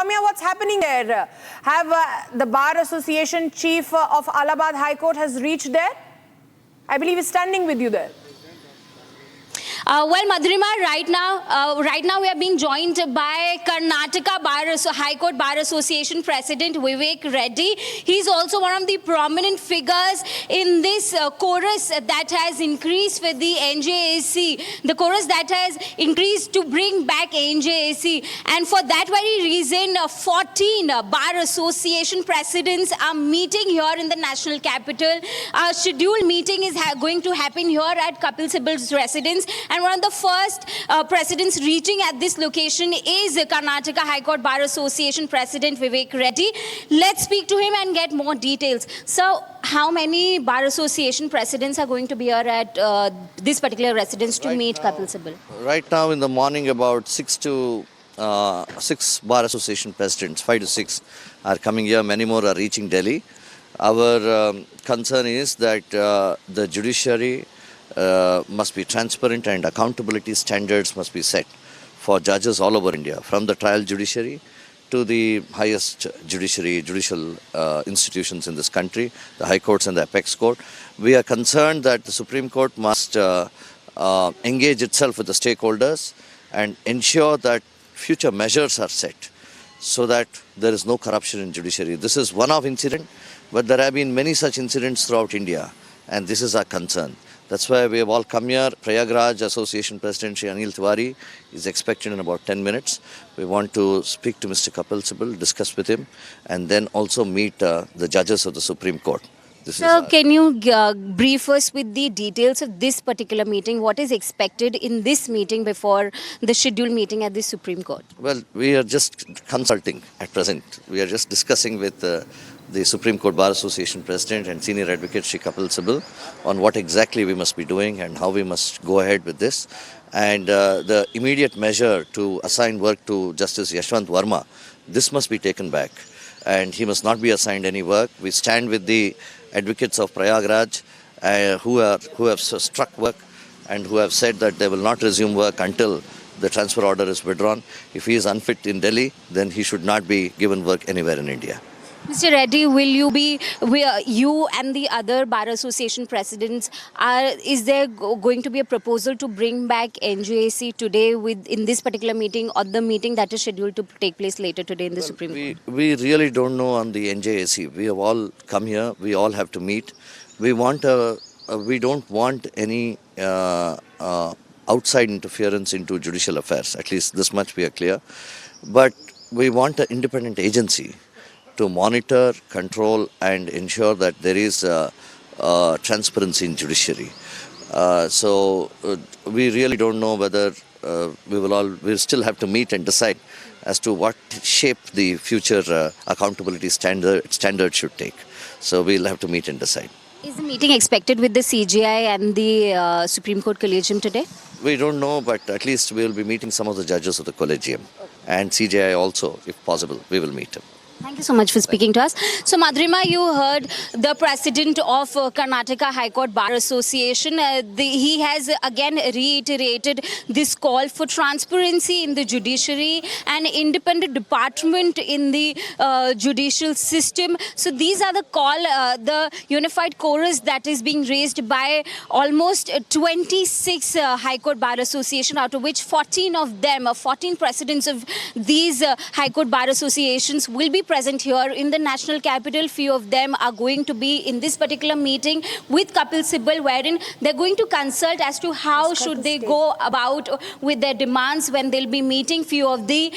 Soumya, what's happening there? Have the Bar Association chief of Allahabad High Court has reached there? I believe he's standing with you there. Well, Madhurima, right now we are being joined by Karnataka High Court Bar Association President Vivek Reddy. He's also one of the prominent figures in this chorus that has increased with the NJAC, the chorus that has increased to bring back NJAC. And for that very reason, 14 Bar Association presidents are meeting here in the national capital. Our scheduled meeting is going to happen here at Kapil Sibal's residence. And one of the first presidents reaching at this location is Karnataka High Court Bar Association President Vivek Reddy. Let's speak to him and get more details. So, how many Bar Association presidents are going to be here at this particular residence to meet Kapil Sibal? Right now in the morning, about 6 Bar Association presidents, 5 to 6 are coming here. Many more are reaching Delhi. Our concern is that the judiciary must be transparent and accountability standards must be set for judges all over India, from the trial judiciary to the highest judicial institutions in this country, the High Courts and the Apex Court. We are concerned that the Supreme Court must engage itself with the stakeholders and ensure that future measures are set so that there is no corruption in judiciary. This is one-off incident, but there have been many such incidents throughout India, and this is our concern. That's why we have all come here. Prayagraj Association President Shri Anil Tiwari is expected in about 10 minutes. We want to speak to Mr. Kapil Sibal, discuss with him, and then also meet the judges of the Supreme Court. So, can you brief us with the details of this particular meeting? What is expected in this meeting before the scheduled meeting at the Supreme Court? Well, we are just consulting at present. We are just discussing with the Supreme Court Bar Association President and Senior Advocate Shri Kapil Sibal on what exactly we must be doing and how we must go ahead with this. And the immediate measure to assign work to Justice Yashwant Verma, this must be taken back. And he must not be assigned any work. We stand with the advocates of Prayagraj who have struck work and who have said that they will not resume work until the transfer order is withdrawn. If he is unfit in Delhi, then he should not be given work anywhere in India. Mr. Reddy, you and the other Bar Association presidents, is there going to be a proposal to bring back NJAC today in this particular meeting or the meeting that is scheduled to take place later today in the Supreme Court? We really don't know on the NJAC. We have all come here. We all have to meet. We don't want any outside interference into judicial affairs. At least this much we are clear. But we want an independent agency to monitor, control and ensure that there is transparency in judiciary. So we really don't know whether we'll still have to meet and decide as to what shape the future accountability standard should take. So we'll have to meet and decide. Is the meeting expected with the CJI and the Supreme Court Collegium today? We don't know, but at least we will be meeting some of the judges of the Collegium. And CJI also, if possible, we will meet him. Thank you so much for speaking to us. So, Madhurima, you heard the president of Karnataka High Court Bar Association. He has again reiterated this call for transparency in the judiciary and independent department in the judicial system. So, these are the the unified chorus that is being raised by almost 26 High Court Bar Association, out of which 14 of them, 14 presidents of these High Court Bar Associations will be present here in the national capital. Few of them are going to be in this particular meeting with Kapil Sibal, wherein they're going to consult as to how should they go about with their demands when they'll be meeting few of the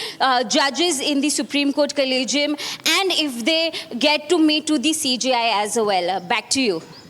judges in the Supreme Court Collegium, and if they get to meet to the CJI as well. Back to you.